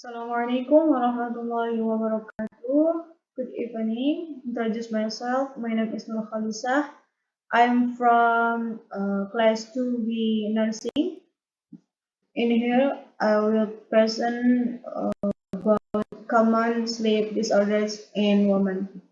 Assalamualaikum warahmatullahi wabarakatuh. Good evening. Introduce myself. My name is Nur Khalisah. I'm from class 2B nursing. In here, I will present common sleep disorders in women.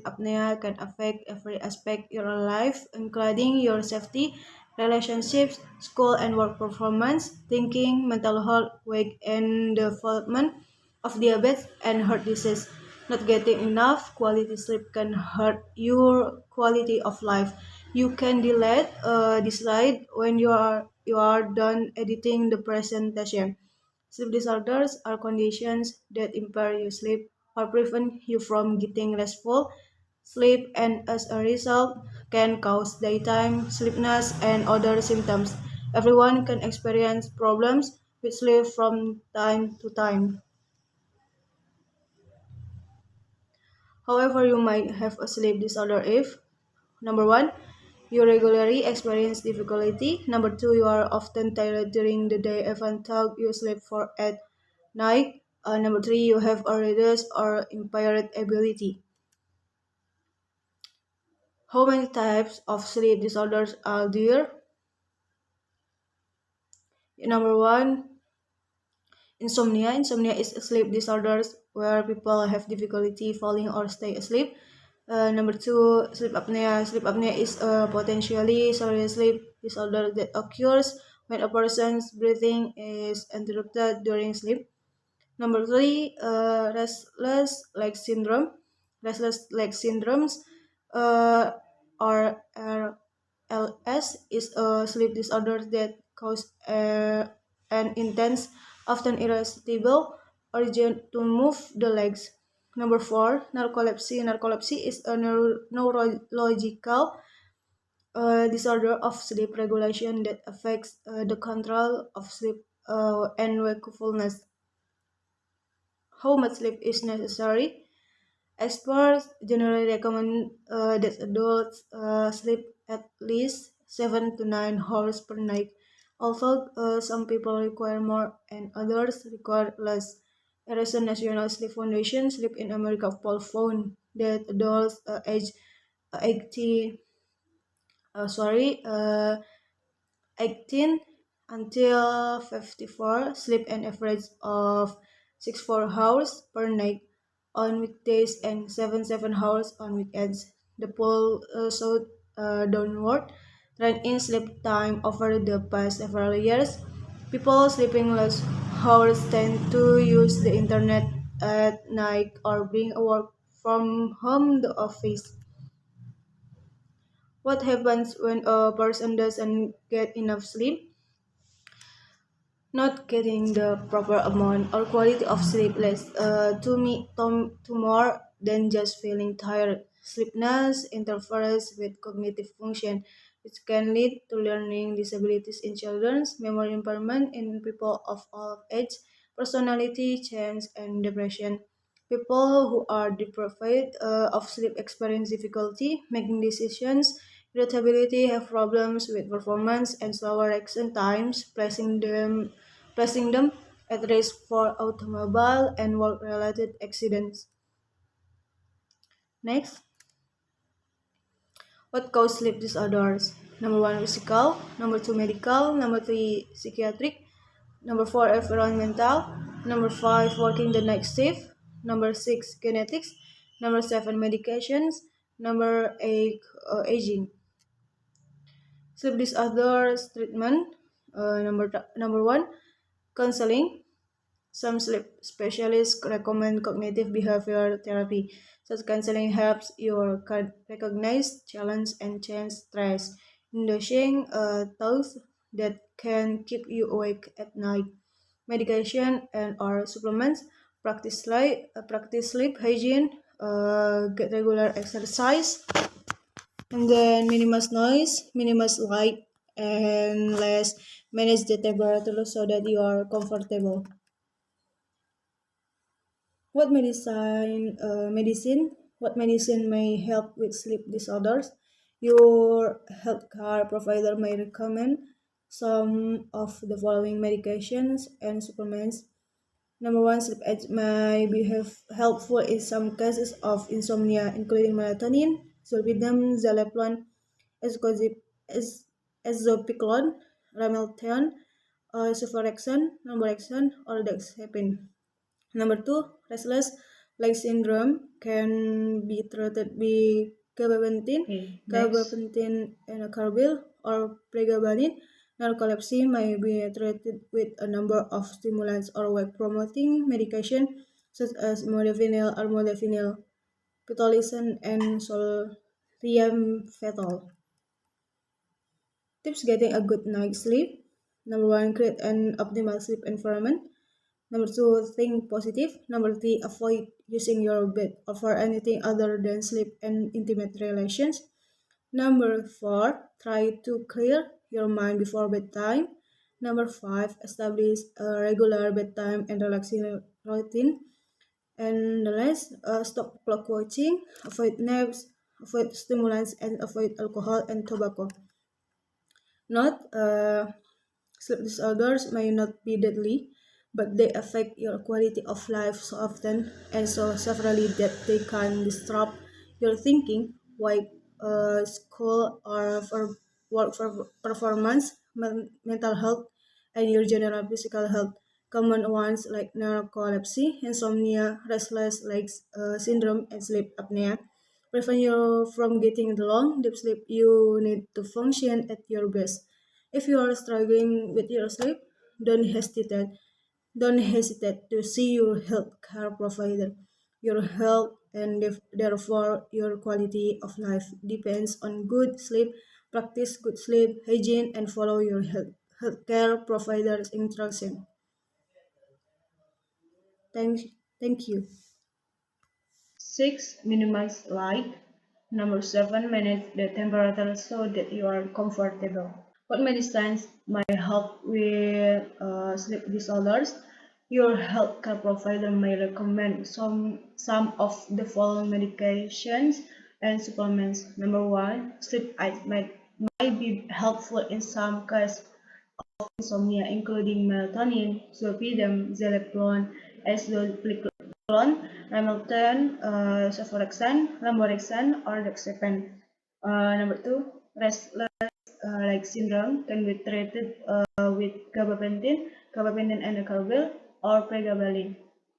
Apnea can affect every aspect of your life, including your safety, relationships, school and work performance, thinking, mental health, weight and development of diabetes and heart disease. Not getting enough quality sleep can hurt your quality of life. You can decide when you are done editing the presentation. Sleep disorders are conditions that impair your sleep or prevent you from getting restful sleep and as a result can cause daytime sleepiness and other symptoms. Everyone can experience problems with sleep from time to time. However, you might have a sleep disorder if number one, you regularly experience difficulty. Number two, you are often tired during the day even though you sleep for at night. Number three, you have a reduced or impaired ability. How many types of sleep disorders are there? Number one, insomnia. Insomnia is a sleep disorders where people have difficulty falling or stay asleep. Number two, sleep apnea. Sleep apnea is a potentially serious sleep disorder that occurs when a person's breathing is interrupted during sleep. Number three, restless leg syndrome. Restless leg syndromes, uh, or RLS, is a sleep disorder that causes an intense, often irresistible urge to move the legs. Number four, narcolepsy. Narcolepsy is a neurological disorder of sleep regulation that affects the control of sleep and wakefulness. How much sleep is necessary? Experts generally recommend that adults sleep at least 7 to 9 hours per night, although some people require more and others require less. A recent National Sleep Foundation Sleep in America poll found that adults aged 80, sorry, 18 until 54 sleep an average of 6 4 hours per night on weekdays and 7 hours on weekends. The poll showed a downward trend in sleep time over the past several years. People sleeping less hours tend to use the internet at night or bring work from home to office. What happens when a person doesn't get enough sleep? Not getting the proper amount or quality of sleep leads to more than just feeling tired. Sleepiness interferes with cognitive function, which can lead to learning disabilities in children, memory impairment in people of all age, personality change, and depression. People who are deprived of sleep experience difficulty making decisions, irritability, have problems with performance, and slower reaction times, placing them at risk for automobile and work-related accidents. Next, what cause sleep disorders? Number one, physical. Number two, medical. Number three, psychiatric. Number four, environmental. Number five, working the night shift. Number six, genetics. Number seven, medications. Number eight, aging. Sleep disorders treatment. Number one, counseling. Some sleep specialists recommend cognitive behavior therapy. Such counseling helps you recognize, challenge, and change stress, inducing thoughts that can keep you awake at night. Medication and or supplements, practice sleep hygiene, get regular exercise, and then minimize noise, minimize light, and less manage the temperature so that you are comfortable. What medicine may help with sleep disorders? Your healthcare provider may recommend some of the following medications and supplements. Number one, sleep aids may be helpful in some cases of insomnia, including melatonin, zolpidem, zaleplon, azopiclone, ramelteon, ceforex, lamborexan, or dexapine. Number two, restless leg syndrome can be treated by gabapentin, gabapentin enacarbil, or pregabalin. Narcolepsy may be treated with a number of stimulants or wake-promoting medication such as modafinil or modafinil, pitolisant, and solriamfetol. Tips getting a good night's sleep. Number one, create an optimal sleep environment. Number two, think positive. Number three, avoid using your bed for anything other than sleep and intimate relations. Number four, try to clear your mind before bedtime. Number five, establish a regular bedtime and relaxing routine. And the last, stop clock watching, avoid naps, avoid stimulants, and avoid alcohol and tobacco. Note, sleep disorders may not be deadly, but they affect your quality of life so often and so severely that they can disrupt your thinking, like school or for work for performance, mental health, and your general physical health. Common ones like narcolepsy, insomnia, restless legs syndrome, and sleep apnea prevent you from getting the long deep sleep you need to function at your best. If you are struggling with your sleep, don't hesitate. Don't hesitate to see your healthcare provider. Your health and therefore your quality of life depends on good sleep. Practice good sleep hygiene and follow your healthcare provider's instruction. Thank, thank you. 6. Minimize light. Number 7. Manage the temperature so that you are comfortable. What medicines might help with sleep disorders? Your healthcare provider may recommend some of the following medications and supplements. Number 1. Sleep aids might be helpful in some cases insomnia, including melatonin, zolpidem, zaleplon, escitalopram, ramelton, ceforex, lamborexan, or dexapine. Number 2. Restless like syndrome can be treated with gabapentin enacarbil, or pregabalin.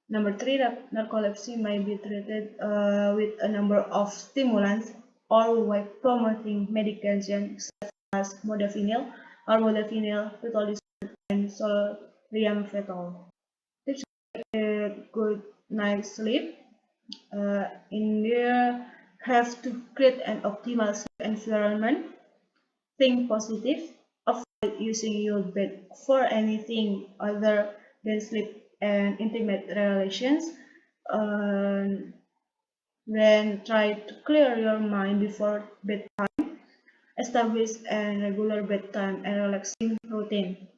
Number 3, narcolepsy may be treated with a number of stimulants or wake-promoting medications such as modafinil, pitolisant, and solriamfetol. Tips a good night's sleep. In there, have to create an optimal sleep environment. Think positive. Avoid using your bed for anything other than sleep and intimate relations. Then try to clear your mind before bedtime. Establish a regular bedtime and relaxing routine.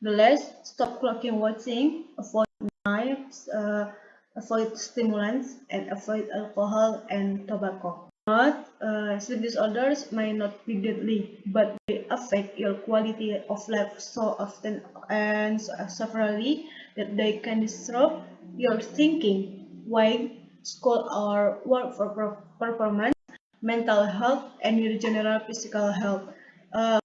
The last, stop clocking watching. Avoid knives, avoid stimulants, and avoid alcohol and tobacco. Not, sleep disorders may not be deadly, but they affect your quality of life so often and so severely that they can disrupt your thinking, weight, school or work for performance, mental health, and your general physical health.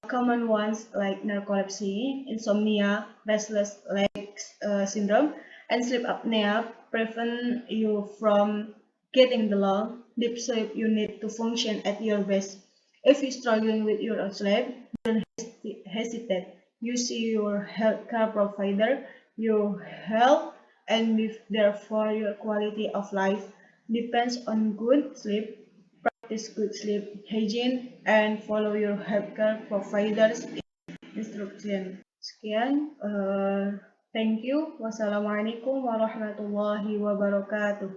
Common ones like narcolepsy, insomnia, restless legs syndrome, and sleep apnea prevent you from getting the long, deep sleep you need to function at your best. If you're struggling with your sleep, don't hesitate. You see your healthcare provider, your health, and if therefore your quality of life depends on good sleep. Practice good sleep hygiene and follow your healthcare provider's instruction. Sekian, thank you. Wassalamualaikum warahmatullahi wabarakatuh.